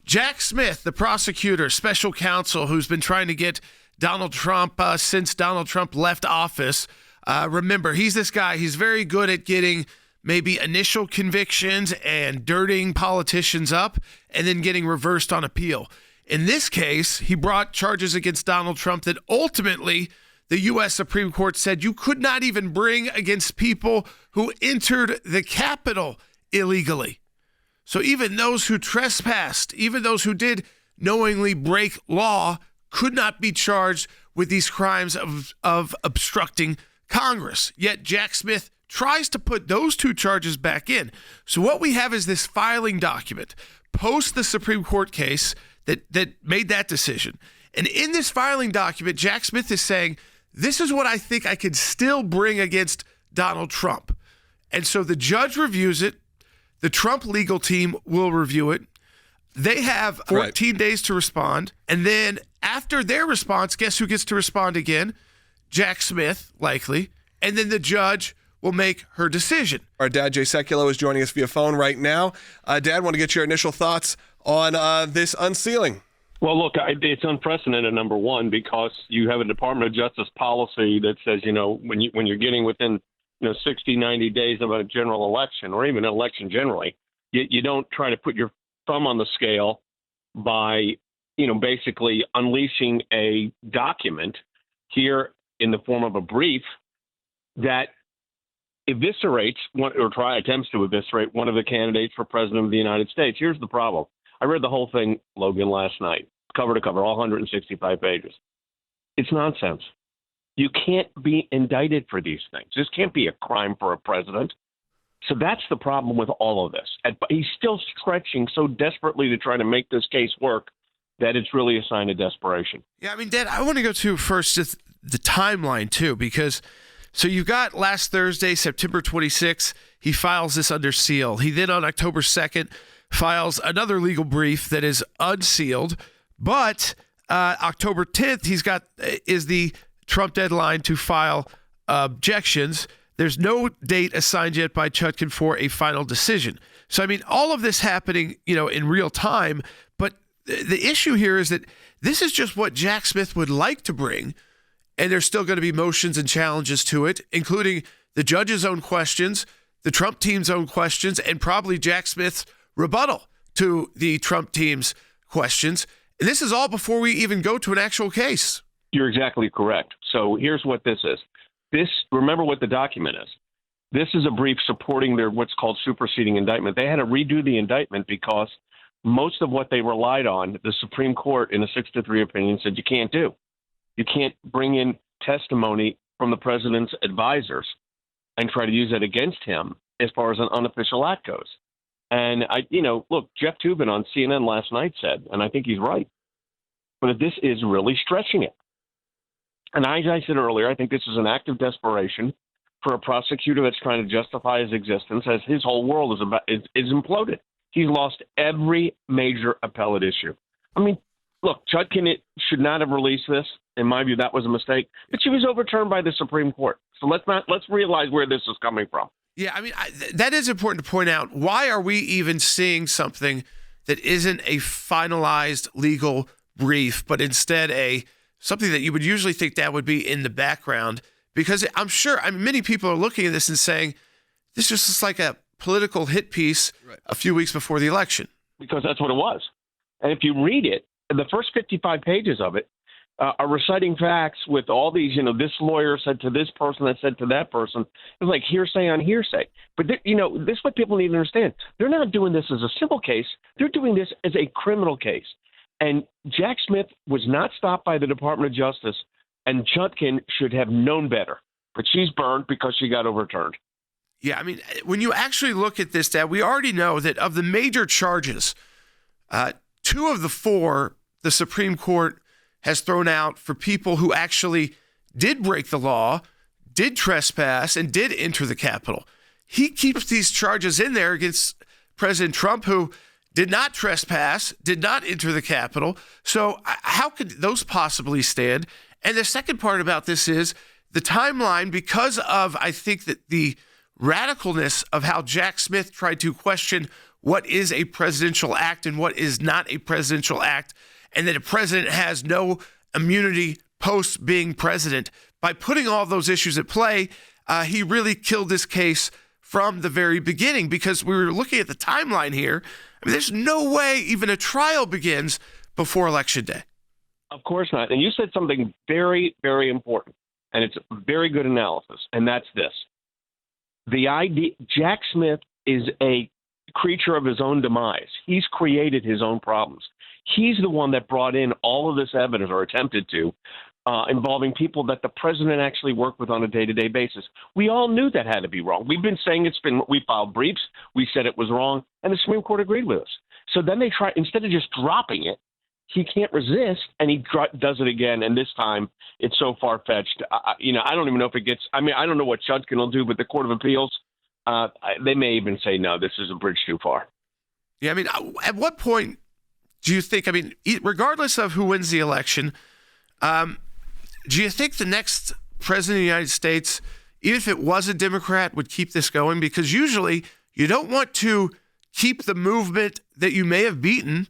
Jack Smith, the prosecutor, special counsel, who's been trying to get Donald Trump since Donald Trump left office. Remember, he's this guy. He's very good at getting maybe initial convictions and dirtying politicians up and then getting reversed on appeal. In this case, he brought charges against Donald Trump that ultimately the U.S. Supreme Court said you could not even bring against people who entered the Capitol illegally. So even those who trespassed, even those who did knowingly break law, could not be charged with these crimes of obstructing Congress. Yet Jack Smith tries to put those two charges back in. So what we have is this filing document post the Supreme Court case that made that decision. And in this filing document, Jack Smith is saying, this is what I think I could still bring against Donald Trump. And so the judge reviews it. The Trump legal team will review it. They have 14 days to respond. And then after their response, guess who gets to respond again? Jack Smith, likely. And then the judge will make her decision. Our dad, Jay Sekulow, is joining us via phone right now. Dad, want to get your initial thoughts on this unsealing. Well, look, it's unprecedented, number one, because you have a Department of Justice policy that says, when you're getting within 60, 90 days of a general election or even an election generally, you don't try to put your thumb on the scale by, basically unleashing a document here in the form of a brief that eviscerates attempts to eviscerate one of the candidates for president of the United States. Here's the problem. I read the whole thing, Logan, last night, cover to cover, all 165 pages. It's nonsense. You can't be indicted for these things. This can't be a crime for a president. So that's the problem with all of this. And he's still stretching so desperately to try to make this case work that it's really a sign of desperation. Yeah, Dad, I want to go to first just the timeline, too, because so you've got last Thursday, September 26th, he files this under seal. He then on October 2nd files another legal brief that is unsealed, but October 10th is the Trump deadline to file objections. There's no date assigned yet by Chutkan for a final decision. So all of this happening, in real time, but the issue here is that this is just what Jack Smith would like to bring, and there's still going to be motions and challenges to it, including the judge's own questions, the Trump team's own questions, and probably Jack Smith's rebuttal to the Trump team's questions. And this is all before we even go to an actual case. You're exactly correct. So here's what this is. Remember what the document is. This is a brief supporting their what's called superseding indictment. They had to redo the indictment because most of what they relied on, the Supreme Court in a 6-3 opinion said you can't do. You can't bring in testimony from the president's advisors and try to use that against him as far as an unofficial act goes. And look, Jeff Toobin on CNN last night said, and I think he's right, but this is really stretching it. And as I said earlier, I think this is an act of desperation for a prosecutor that's trying to justify his existence as his whole world is imploded. He's lost every major appellate issue. Look, Chutkan should not have released this. In my view, that was a mistake. But she was overturned by the Supreme Court. So let's realize where this is coming from. Yeah, that is important to point out. Why are we even seeing something that isn't a finalized legal brief, but instead something that you would usually think that would be in the background? Because I'm sure, many people are looking at this and saying, this is just like a political hit piece a few weeks before the election. Because that's what it was. And if you read it, the first 55 pages of it are reciting facts with all these, this lawyer said to this person that said to that person. It's like hearsay on hearsay. But, this is what people need to understand. They're not doing this as a civil case. They're doing this as a criminal case. And Jack Smith was not stopped by the Department of Justice, and Chutkan should have known better. But she's burned because she got overturned. Yeah, when you actually look at this, Dad, we already know that of the major charges, 2 of the 4 the Supreme Court has thrown out for people who actually did break the law, did trespass, and did enter the Capitol. He keeps these charges in there against President Trump, who did not trespass, did not enter the Capitol. So how could those possibly stand? And the second part about this is the timeline, because of, I think, that the radicalness of how Jack Smith tried to question what is a presidential act and what is not a presidential act, and that a president has no immunity post being president. By putting all those issues at play, he really killed this case from the very beginning, because we were looking at the timeline here. I mean, there's no way even a trial begins before Election Day. Of course not. And you said something very, very important, and it's very good analysis, and that's this. The idea, Jack Smith is a creature of his own demise. He's created his own problems. He's the one that brought in all of this evidence, or attempted to, involving people that the president actually worked with on a day-to-day basis. We all knew that had to be wrong. We've been saying we filed briefs, we said it was wrong, and the Supreme Court agreed with us. So then they try, instead of just dropping it, he can't resist, and he does it again, and this time it's so far-fetched. I don't even know if it gets – I don't know what Chutkin will do, but the Court of Appeals, they may even say, no, this is a bridge too far. Yeah, I mean, at what point do you think – I mean, regardless of who wins the election, do you think the next president of the United States, even if it was a Democrat, would keep this going? Because usually you don't want to keep the movement that you may have beaten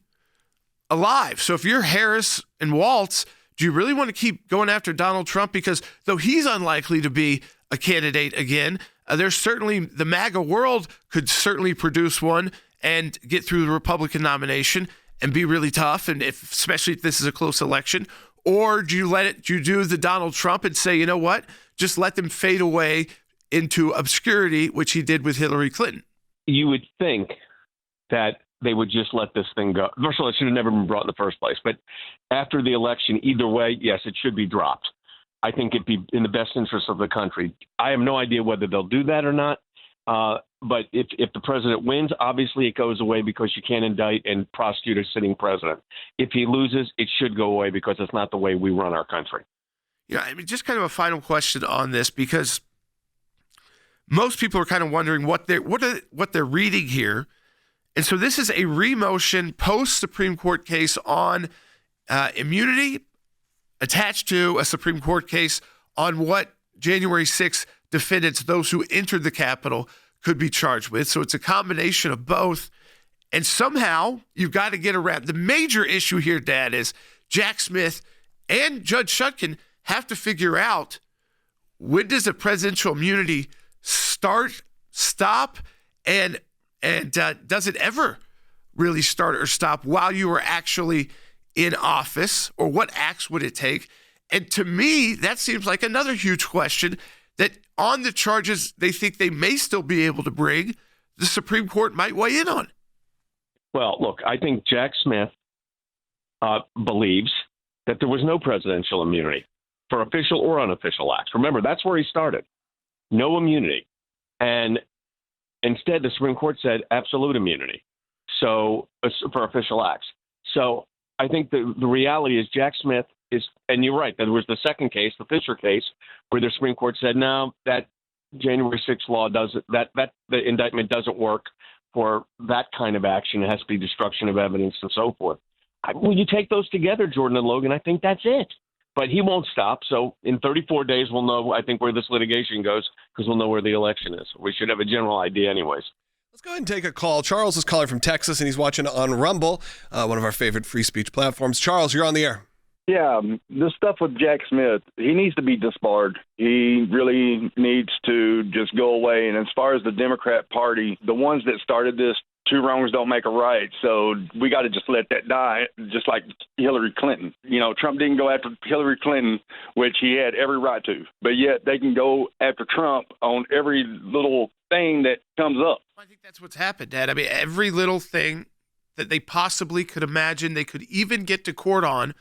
alive. So if you're Harris and Waltz, do you really want to keep going after Donald Trump? Because though he's unlikely to be a candidate again, there's certainly the MAGA world could certainly produce one and get through the Republican nomination and be really tough, and especially if this is a close election. Or do you do the Donald Trump and say, you know what, just let them fade away into obscurity, which he did with Hillary Clinton? You would think that they would just let this thing go. First of all, it should have never been brought in the first place. But after the election, either way, yes, it should be dropped. I think it'd be in the best interest of the country. I have no idea whether they'll do that or not. But if the president wins, obviously it goes away because you can't indict and prosecute a sitting president. If he loses, it should go away because it's not the way we run our country. Yeah, I mean, just kind of a final question on this, because most people are kind of wondering what they're reading here. And so this is a remotion post-Supreme Court case on immunity attached to a Supreme Court case on what January 6th defendants, those who entered the Capitol, could be charged with. So it's a combination of both. And somehow you've got to get around. The major issue here, Dad, is Jack Smith and Judge Chutkin have to figure out, when does a presidential immunity start, stop, and does it ever really start or stop while you are actually in office, or what acts would it take? And to me, that seems like another huge question that on the charges they think they may still be able to bring, the Supreme Court might weigh in on. Well, look, I think Jack Smith believes that there was no presidential immunity for official or unofficial acts. Remember, that's where he started. No immunity. And instead, the Supreme Court said absolute immunity for official acts. So I think the reality is Jack Smith is, and you're right, there was the second case, the Fisher case, where the Supreme Court said, no, that January 6th law doesn't, that the indictment doesn't work for that kind of action. It has to be destruction of evidence and so forth. When you take those together, Jordan and Logan, I think that's it. But he won't stop. So in 34 days, we'll know, I think, where this litigation goes, because we'll know where the election is. We should have a general idea anyways. Let's go ahead and take a call. Charles is calling from Texas, and he's watching on Rumble, one of our favorite free speech platforms. Charles, you're on the air. Yeah, this stuff with Jack Smith, he needs to be disbarred. He really needs to just go away. And as far as the Democrat Party, the ones that started this, two wrongs don't make a right. So we got to just let that die, just like Hillary Clinton. You know, Trump didn't go after Hillary Clinton, which he had every right to. But yet they can go after Trump on every little thing that comes up. I think that's what's happened, Dad. I mean, every little thing that they possibly could imagine they could even get to court on,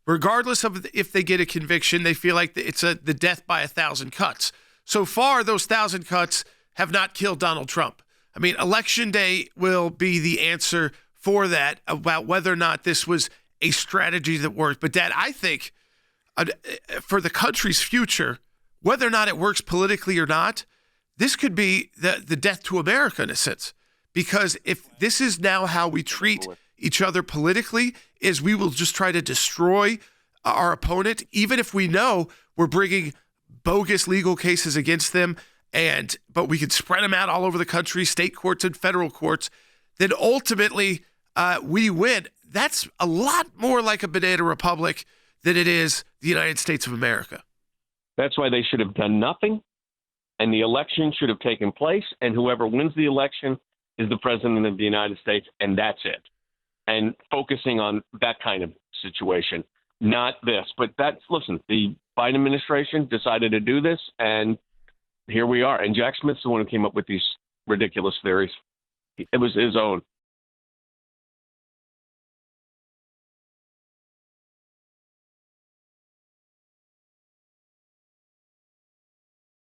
regardless of if they get a conviction, they feel like it's the death by 1,000 cuts. So far, those 1,000 cuts have not killed Donald Trump. I mean, Election Day will be the answer for that, about whether or not this was a strategy that worked. But, Dad, I think for the country's future, whether or not it works politically or not, this could be the death to America in a sense. Because if this is now how we treat each other politically, is we will just try to destroy our opponent, even if we know we're bringing bogus legal cases against them, but we could spread them out all over the country, state courts and federal courts. then ultimately we win. That's a lot more like a banana republic than it is the United States of America. That's why they should have done nothing, and the election should have taken place, and whoever wins the election is the president of the United States, and that's it. And focusing on that kind of situation, not this. But listen, the Biden administration decided to do this, and here we are. And Jack Smith's the one who came up with these ridiculous theories. It was his own.